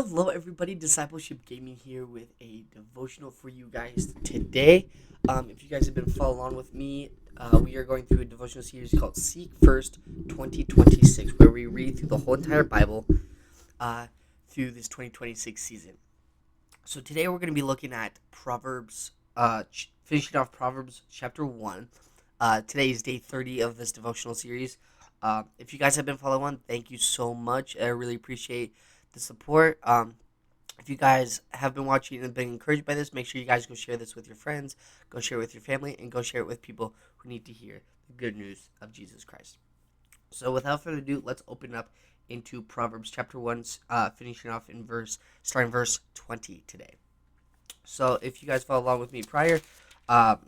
Hello, everybody. Discipleship Gaming here with a devotional for you guys today. If you guys have been following along with me, we are going through a devotional series called Seek First 2026, where we read through the whole entire Bible uh, through this 2026 season. So today we're going to be looking at Proverbs, finishing off Proverbs chapter 1. Today is day 30 of this devotional series. If you guys have been following on, thank you so much. I really appreciate the support. If you guys have been watching and been encouraged by this, make sure you guys go share this with your friends, go share it with your family, and go share it with people who need to hear the good news of Jesus Christ. So without further ado, let's open up into Proverbs chapter 1, finishing off in starting verse 20 today. So if you guys follow along with me prior,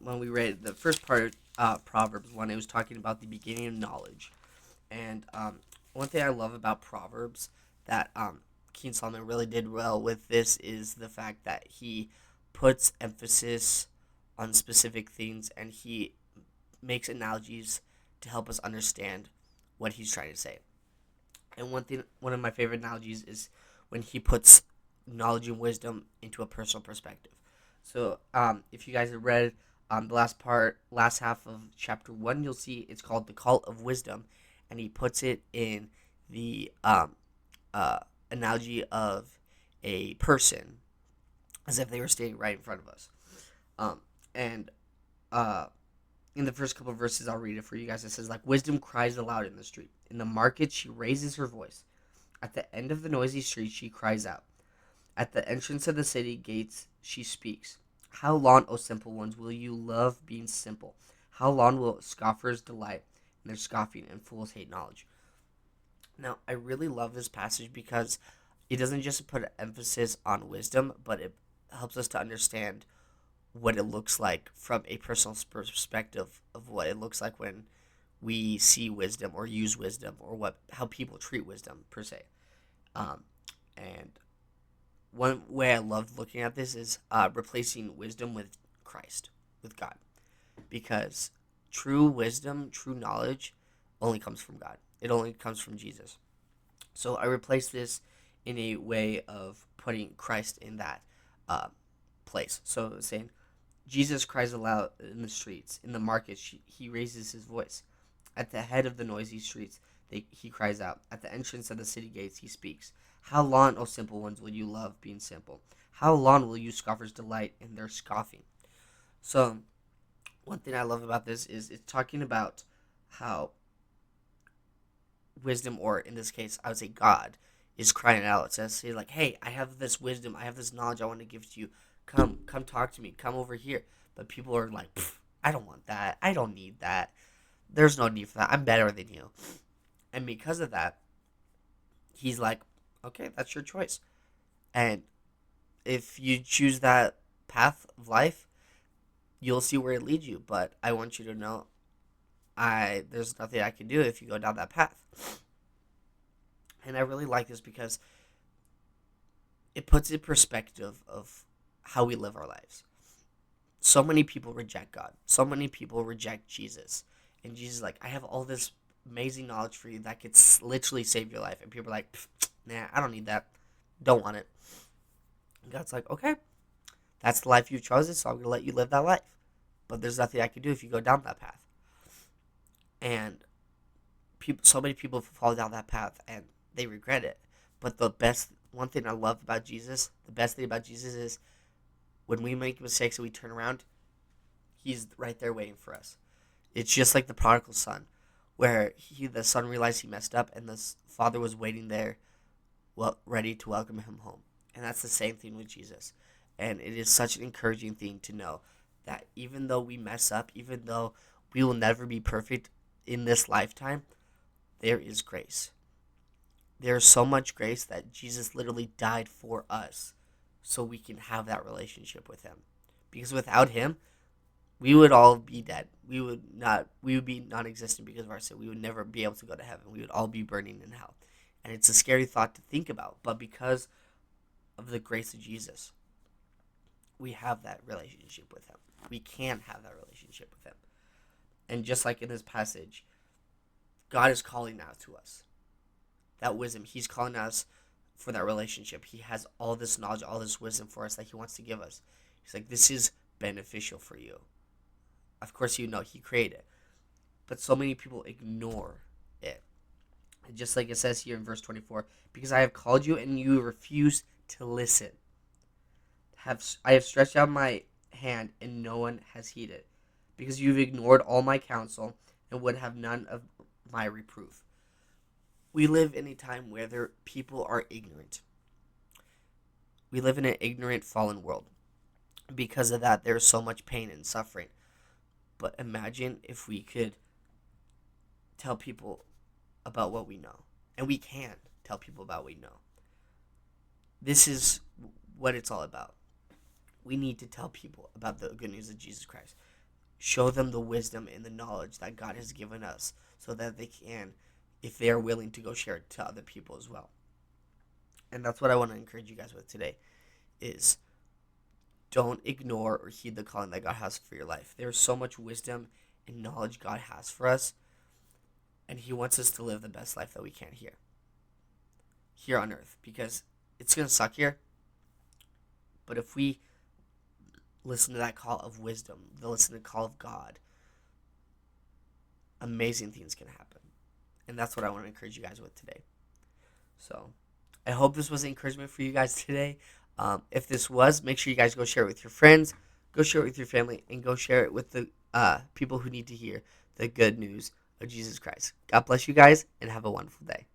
when we read the first part of Proverbs 1, it was talking about the beginning of knowledge. And one thing I love about Proverbs that King Solomon really did well with this is the fact that he puts emphasis on specific things and he makes analogies to help us understand what he's trying to say. And one of my favorite analogies is when he puts knowledge and wisdom into a personal perspective. So, if you guys have read the last half of chapter 1, you'll see it's called the Cult of Wisdom, and he puts it in the analogy of a person as if they were standing right in front of us. And in the first couple of verses, I'll read it for you guys. It says, like, wisdom cries aloud in the street. In the market, she raises her voice. At the end of the noisy street, she cries out. At the entrance of the city gates, she speaks. How long, O simple ones, will you love being simple? How long will scoffers delight in their scoffing and fools hate knowledge? Now, I really love this passage because it doesn't just put an emphasis on wisdom, but it helps us to understand what it looks like from a personal perspective of what it looks like when we see wisdom or use wisdom or how people treat wisdom per se. And one way I love looking at this is replacing wisdom with Christ, with God, because true wisdom, true knowledge, only comes from God. It only comes from Jesus. So I replace this in a way of putting Christ in that place. So saying Jesus cries aloud in the streets, in the markets, he raises his voice. At the head of the noisy streets, he cries out. At the entrance of the city gates, he speaks. How long, O simple ones, will you love being simple? How long will you scoffers delight in their scoffing? So, one thing I love about this is it's talking about how wisdom, or in this case, I would say God, is crying out. It says, like, hey, I have this wisdom, I have this knowledge I want to give to you. Come talk to me. Come over here. But people are like, I don't want that. I don't need that. There's no need for that. I'm better than you. And because of that, he's like, okay, that's your choice. And if you choose that path of life, you'll see where it leads you. But I want you to know, there's nothing I can do if you go down that path. And I really like this because it puts in perspective of how we live our lives. So many people reject God. So many people reject Jesus. And Jesus is like, I have all this amazing knowledge for you that could literally save your life. And people are like, nah, I don't need that. Don't want it. And God's like, okay, that's the life you've chosen, so I'm going to let you live that life. But there's nothing I can do if you go down that path. And so many people fall down that path and they regret it. But one thing I love about Jesus, the best thing about Jesus is when we make mistakes and we turn around, he's right there waiting for us. It's just like the prodigal son, where the son realized he messed up and the father was waiting there, ready to welcome him home. And that's the same thing with Jesus. And it is such an encouraging thing to know that even though we mess up, even though we will never be perfect in this lifetime, there is grace. There's so much grace that Jesus literally died for us so we can have that relationship with him. Because without him, we would all be dead. We would be non-existent because of our sin. We would never be able to go to heaven. We would all be burning in hell. And it's a scary thought to think about. But because of the grace of Jesus, we have that relationship with him. We can have that relationship with him. And just like in this passage, God is calling out to us. That wisdom, he's calling us for that relationship. He has all this knowledge, all this wisdom for us that he wants to give us. He's like, this is beneficial for you. Of course, he created it. But so many people ignore it. And just like it says here in verse 24, because I have called you and you refuse to listen. I have stretched out my hand and no one has heeded. Because you've ignored all my counsel and would have none of my reproof. We live in a time where people are ignorant. We live in an ignorant, fallen world. Because of that, there's so much pain and suffering. But imagine if we could tell people about what we know. And we can tell people about what we know. This is what it's all about. We need to tell people about the good news of Jesus Christ. Show them the wisdom and the knowledge that God has given us so that they can, if they are willing to go share it to other people as well. And that's what I want to encourage you guys with today is don't ignore or heed the calling that God has for your life. There's so much wisdom and knowledge God has for us, and he wants us to live the best life that we can here on earth, because it's going to suck here. But if we listen to that call of wisdom, listen to the call of God, amazing things can happen. And that's what I want to encourage you guys with today. So I hope this was an encouragement for you guys today. If this was, make sure you guys go share it with your friends, go share it with your family, and go share it with the people who need to hear the good news of Jesus Christ. God bless you guys, and have a wonderful day.